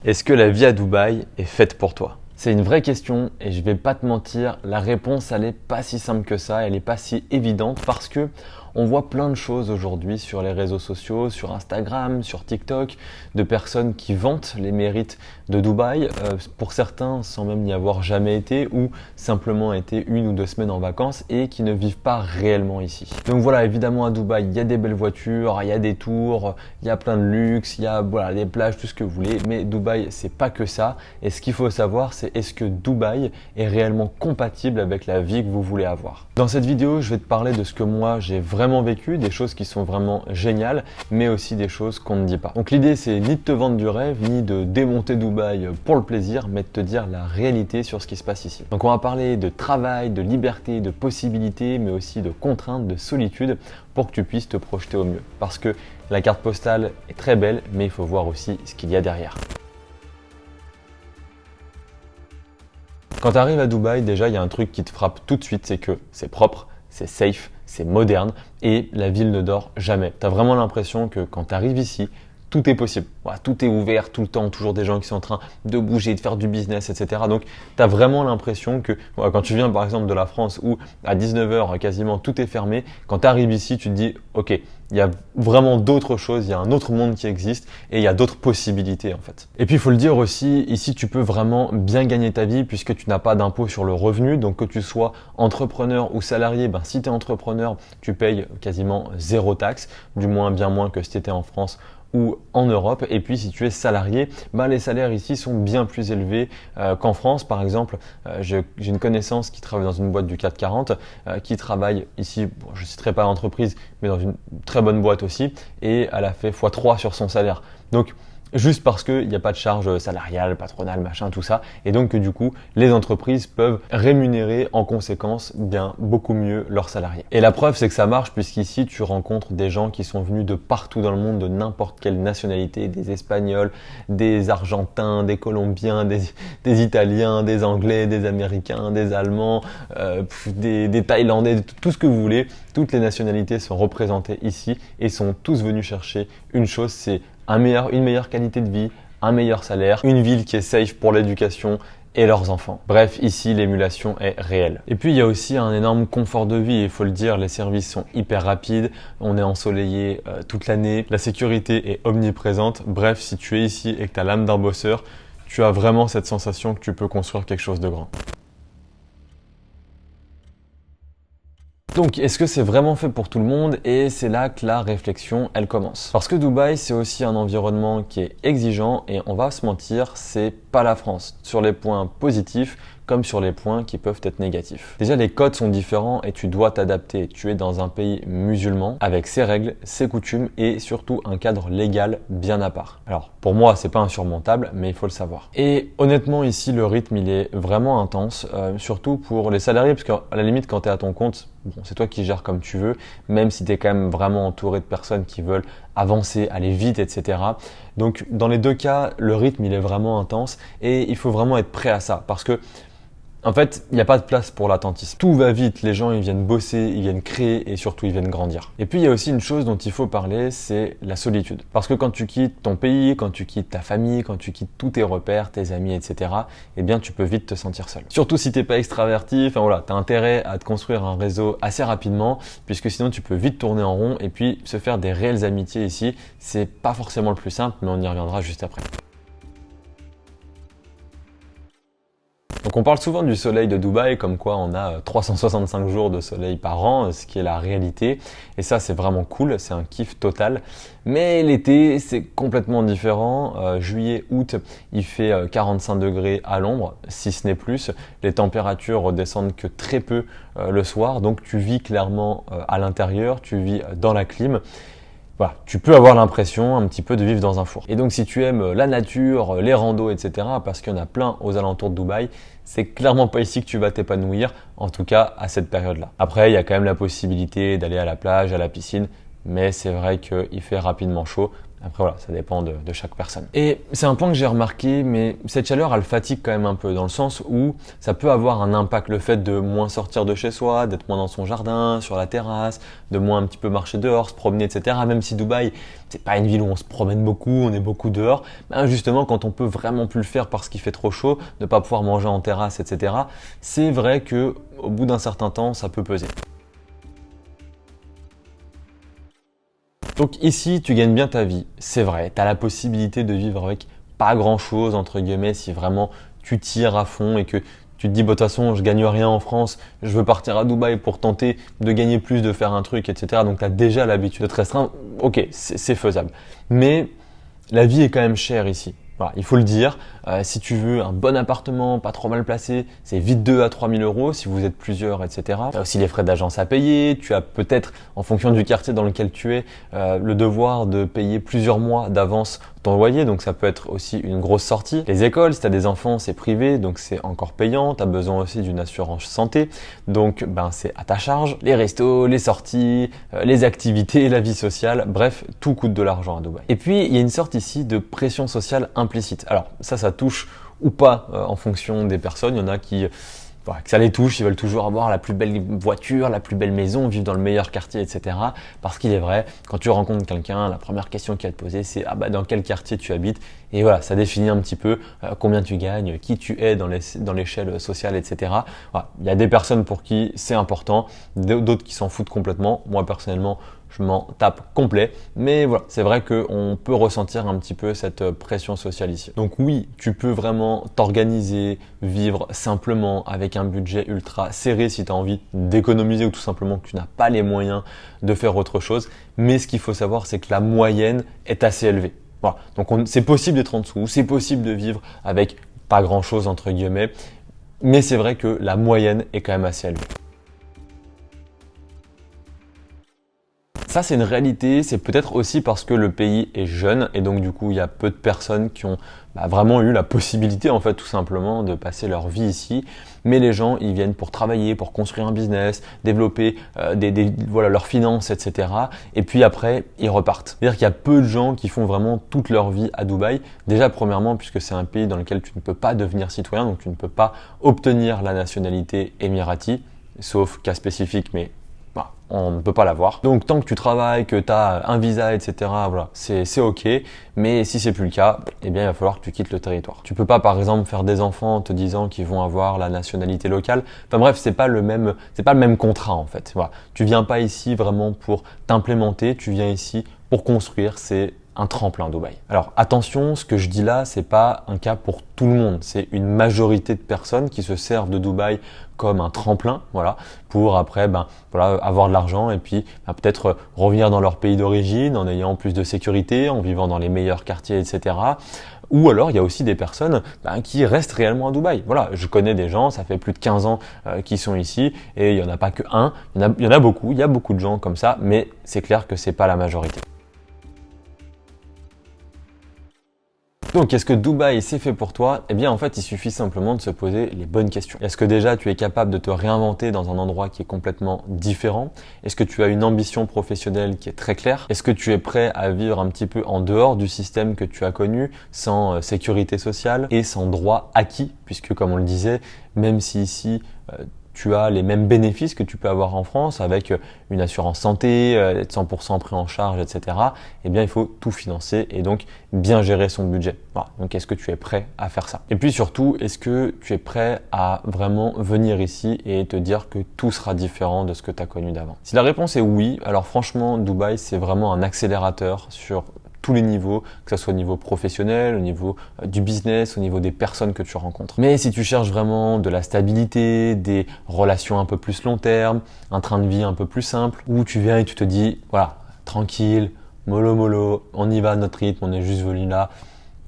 Est-ce que la vie à Dubaï est faite pour toi? C'est une vraie question et je vais pas te mentir, la réponse elle est pas si simple que ça, elle est pas si évidente parce que on voit plein de choses aujourd'hui sur les réseaux sociaux, sur Instagram, sur TikTok, de personnes qui vantent les mérites de Dubaï, pour certains sans même n'y avoir jamais été ou simplement été 1 ou 2 semaines en vacances et qui ne vivent pas réellement ici. Donc voilà, évidemment à Dubaï, il y a des belles voitures, il y a des tours, il y a plein de luxe, il y a voilà, des plages, tout ce que vous voulez, mais Dubaï c'est pas que ça et ce qu'il faut savoir c'est est-ce que Dubaï est réellement compatible avec la vie que vous voulez avoir. Dans cette vidéo, je vais te parler de ce que moi j'ai vraiment vécu, des choses qui sont vraiment géniales, mais aussi des choses qu'on ne dit pas. Donc l'idée c'est ni de te vendre du rêve, ni de démonter Dubaï pour le plaisir, mais de te dire la réalité sur ce qui se passe ici. Donc on va parler de travail, de liberté, de possibilités, mais aussi de contraintes, de solitude, pour que tu puisses te projeter au mieux. Parce que la carte postale est très belle, mais il faut voir aussi ce qu'il y a derrière. Quand tu arrives à Dubaï, déjà, il y a un truc qui te frappe tout de suite, c'est que c'est propre, c'est safe, c'est moderne et la ville ne dort jamais. Tu as vraiment l'impression que quand tu arrives ici, tout est possible. Voilà, tout est ouvert tout le temps, toujours des gens qui sont en train de bouger, de faire du business, etc. Donc, tu as vraiment l'impression que voilà, quand tu viens par exemple de la France où à 19h quasiment tout est fermé, quand tu arrives ici, tu te dis ok, il y a vraiment d'autres choses, il y a un autre monde qui existe et il y a d'autres possibilités en fait. Et puis il faut le dire aussi, ici tu peux vraiment bien gagner ta vie puisque tu n'as pas d'impôt sur le revenu. Donc que tu sois entrepreneur ou salarié, si tu es entrepreneur, tu payes quasiment 0 taxe, du moins bien moins que si tu étais en France ou en Europe. Et puis si tu es salarié, les salaires ici sont bien plus élevés qu'en France. Par exemple, j'ai une connaissance qui travaille dans une boîte du CAC 40, qui travaille ici, je ne citerai pas l'entreprise, mais dans une très bonne boîte aussi, et elle a fait x3 sur son salaire. Donc juste parce qu'il n'y a pas de charge salariale, patronale, machin, tout ça. Et donc du coup, les entreprises peuvent rémunérer en conséquence bien beaucoup mieux leurs salariés. Et la preuve, c'est que ça marche puisqu'ici, tu rencontres des gens qui sont venus de partout dans le monde, de n'importe quelle nationalité, des Espagnols, des Argentins, des Colombiens, des Italiens, des Anglais, des Américains, des Allemands, des Thaïlandais, tout ce que vous voulez. Toutes les nationalités sont représentées ici et sont tous venus chercher une chose, c'est une meilleure qualité de vie, un meilleur salaire, une ville qui est safe pour l'éducation et leurs enfants. Bref, ici, l'émulation est réelle. Et puis, il y a aussi un énorme confort de vie. Il faut le dire, les services sont hyper rapides. On est ensoleillé toute l'année. La sécurité est omniprésente. Bref, si tu es ici et que tu as l'âme d'un bosseur, tu as vraiment cette sensation que tu peux construire quelque chose de grand. Donc, est-ce que c'est vraiment fait pour tout le monde? Et c'est là que la réflexion, elle commence. Parce que Dubaï, c'est aussi un environnement qui est exigeant et on va se mentir, c'est pas la France. Sur les points positifs, comme sur les points qui peuvent être négatifs. Déjà, les codes sont différents et tu dois t'adapter. Tu es dans un pays musulman avec ses règles, ses coutumes et surtout un cadre légal bien à part. Alors, pour moi, c'est pas insurmontable, mais il faut le savoir. Et honnêtement, ici, le rythme, il est vraiment intense, surtout pour les salariés, parce qu'à la limite, quand tu es à ton compte, bon, c'est toi qui gères comme tu veux, même si tu es quand même vraiment entouré de personnes qui veulent avancer, aller vite, etc. Donc, dans les deux cas, le rythme, il est vraiment intense et il faut vraiment être prêt à ça parce que en fait, il n'y a pas de place pour l'attentisme. Tout va vite, les gens ils viennent bosser, ils viennent créer et surtout ils viennent grandir. Et puis il y a aussi une chose dont il faut parler, c'est la solitude. Parce que quand tu quittes ton pays, quand tu quittes ta famille, quand tu quittes tous tes repères, tes amis, etc., eh bien tu peux vite te sentir seul. Surtout si t'es pas extraverti, enfin voilà, t'as intérêt à te construire un réseau assez rapidement, puisque sinon tu peux vite tourner en rond et puis se faire des réelles amitiés ici. C'est pas forcément le plus simple, mais on y reviendra juste après. Donc on parle souvent du soleil de Dubaï, comme quoi on a 365 jours de soleil par an, ce qui est la réalité. Et ça, c'est vraiment cool, c'est un kiff total. Mais l'été, c'est complètement différent. Juillet, août, il fait 45 degrés à l'ombre, si ce n'est plus. Les températures redescendent que très peu le soir, donc tu vis clairement à l'intérieur, tu vis dans la clim. Voilà, tu peux avoir l'impression un petit peu de vivre dans un four. Et donc si tu aimes la nature, les randos, etc., parce qu'il y en a plein aux alentours de Dubaï, c'est clairement pas ici que tu vas t'épanouir, en tout cas à cette période-là. Après, il y a quand même la possibilité d'aller à la plage, à la piscine, mais c'est vrai qu'il fait rapidement chaud, Après voilà, ça dépend de chaque personne. Et c'est un point que j'ai remarqué, mais cette chaleur, elle fatigue quand même un peu, dans le sens où ça peut avoir un impact, le fait de moins sortir de chez soi, d'être moins dans son jardin, sur la terrasse, de moins un petit peu marcher dehors, se promener, etc. Même si Dubaï, c'est pas une ville où on se promène beaucoup, on est beaucoup dehors, ben justement quand on peut vraiment plus le faire parce qu'il fait trop chaud, ne pas pouvoir manger en terrasse, etc. C'est vrai que au bout d'un certain temps, ça peut peser. Donc ici, tu gagnes bien ta vie, c'est vrai. Tu as la possibilité de vivre avec pas grand-chose, entre guillemets, si vraiment tu tires à fond et que tu te dis, bah, de toute façon, je gagne rien en France, je veux partir à Dubaï pour tenter de gagner plus, de faire un truc, etc. Donc tu as déjà l'habitude de te restreindre. Ok, c'est faisable. Mais la vie est quand même chère ici. Voilà, il faut le dire. Si tu veux un bon appartement, pas trop mal placé, c'est vite 2 à 3 000 euros si vous êtes plusieurs, etc. Tu as aussi les frais d'agence à payer. Tu as peut-être, en fonction du quartier dans lequel tu es, le devoir de payer plusieurs mois d'avance ton loyer. Donc ça peut être aussi une grosse sortie. Les écoles, si tu as des enfants, c'est privé, donc c'est encore payant. Tu as besoin aussi d'une assurance santé. Donc c'est à ta charge. Les restos, les sorties, les activités, la vie sociale, bref, tout coûte de l'argent à Dubaï. Et puis, il y a une sorte ici de pression sociale implicite. Alors ça touche ou pas en fonction des personnes. Il y en a qui que ça les touche, ils veulent toujours avoir la plus belle voiture, la plus belle maison, vivre dans le meilleur quartier, etc. Parce qu'il est vrai, quand tu rencontres quelqu'un, la première question qu'il va te poser, c'est dans quel quartier tu habites. Et voilà, ça définit un petit peu combien tu gagnes, qui tu es dans l'échelle sociale, etc. Voilà. Il y a des personnes pour qui c'est important, d'autres qui s'en foutent complètement. Moi personnellement, je m'en tape complet. Mais voilà, c'est vrai qu'on peut ressentir un petit peu cette pression sociale ici. Donc oui, tu peux vraiment t'organiser, vivre simplement avec un budget ultra serré si tu as envie d'économiser ou tout simplement que tu n'as pas les moyens de faire autre chose. Mais ce qu'il faut savoir, c'est que la moyenne est assez élevée. Voilà. Donc c'est possible d'être en dessous, c'est possible de vivre avec pas grand chose entre guillemets. Mais c'est vrai que la moyenne est quand même assez élevée. Ça, c'est une réalité. C'est peut-être aussi parce que le pays est jeune et donc du coup, il y a peu de personnes qui ont vraiment eu la possibilité, en fait, tout simplement, de passer leur vie ici. Mais les gens, ils viennent pour travailler, pour construire un business, développer leurs finances, etc. Et puis après, ils repartent. C'est-à-dire qu'il y a peu de gens qui font vraiment toute leur vie à Dubaï. Déjà, premièrement, puisque c'est un pays dans lequel tu ne peux pas devenir citoyen, donc tu ne peux pas obtenir la nationalité émirati, sauf cas spécifique, mais on ne peut pas l'avoir. Donc tant que tu travailles, que tu as un visa, etc., voilà, c'est ok. Mais si c'est plus le cas, eh bien il va falloir que tu quittes le territoire. Tu peux pas par exemple faire des enfants en te disant qu'ils vont avoir la nationalité locale. Enfin bref, c'est pas le même contrat en fait. Voilà. Tu viens pas ici vraiment pour t'implémenter, tu viens ici pour construire. C'est un tremplin Dubaï. Alors attention, ce que je dis là, c'est pas un cas pour tout le monde. C'est une majorité de personnes qui se servent de Dubaï comme un tremplin, voilà, pour après avoir de l'argent et puis peut-être revenir dans leur pays d'origine en ayant plus de sécurité, en vivant dans les meilleurs quartiers, etc. Ou alors, il y a aussi des personnes qui restent réellement à Dubaï. Voilà, je connais des gens, ça fait plus de 15 ans qui sont ici et il n'y en a pas que un, il y en a beaucoup, il y a beaucoup de gens comme ça, mais c'est clair que c'est pas la majorité. Donc, est-ce que Dubaï c'est fait pour toi? Eh bien, en fait, il suffit simplement de se poser les bonnes questions. Est-ce que déjà tu es capable de te réinventer dans un endroit qui est complètement différent? Est-ce que tu as une ambition professionnelle qui est très claire? Est-ce que tu es prêt à vivre un petit peu en dehors du système que tu as connu, sans sécurité sociale et sans droit acquis? Puisque, comme on le disait, même si ici, tu as les mêmes bénéfices que tu peux avoir en France avec une assurance santé, être 100% pris en charge, etc. Eh bien, il faut tout financer et donc bien gérer son budget. Voilà. Donc, est-ce que tu es prêt à faire ça? Et puis surtout, est-ce que tu es prêt à vraiment venir ici et te dire que tout sera différent de ce que tu as connu d'avant? Si la réponse est oui, alors franchement, Dubaï, c'est vraiment un accélérateur sur tous les niveaux, que ce soit au niveau professionnel, au niveau du business, au niveau des personnes que tu rencontres. Mais si tu cherches vraiment de la stabilité, des relations un peu plus long terme, un train de vie un peu plus simple, où tu viens et tu te dis, voilà, tranquille, mollo mollo, on y va à notre rythme, on est juste venu là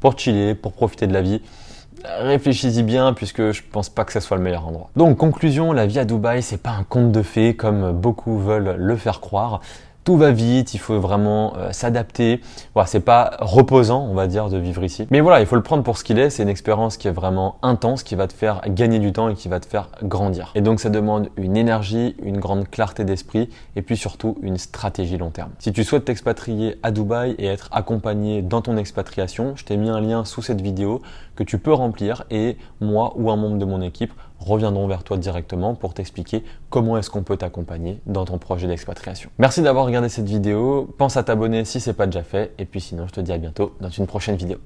pour chiller, pour profiter de la vie. Réfléchis-y bien puisque je pense pas que ce soit le meilleur endroit. Donc conclusion, la vie à Dubaï, c'est pas un conte de fées comme beaucoup veulent le faire croire. tout va vite, il faut vraiment s'adapter. Voilà, c'est pas reposant, on va dire, de vivre ici. Mais voilà, il faut le prendre pour ce qu'il est. C'est une expérience qui est vraiment intense, qui va te faire gagner du temps et qui va te faire grandir. Et donc, ça demande une énergie, une grande clarté d'esprit et puis surtout une stratégie long terme. Si tu souhaites t'expatrier à Dubaï et être accompagné dans ton expatriation, je t'ai mis un lien sous cette vidéo que tu peux remplir et moi ou un membre de mon équipe reviendront vers toi directement pour t'expliquer comment est-ce qu'on peut t'accompagner dans ton projet d'expatriation. Merci d'avoir regardé cette vidéo, pense à t'abonner si ce n'est pas déjà fait et puis sinon je te dis à bientôt dans une prochaine vidéo.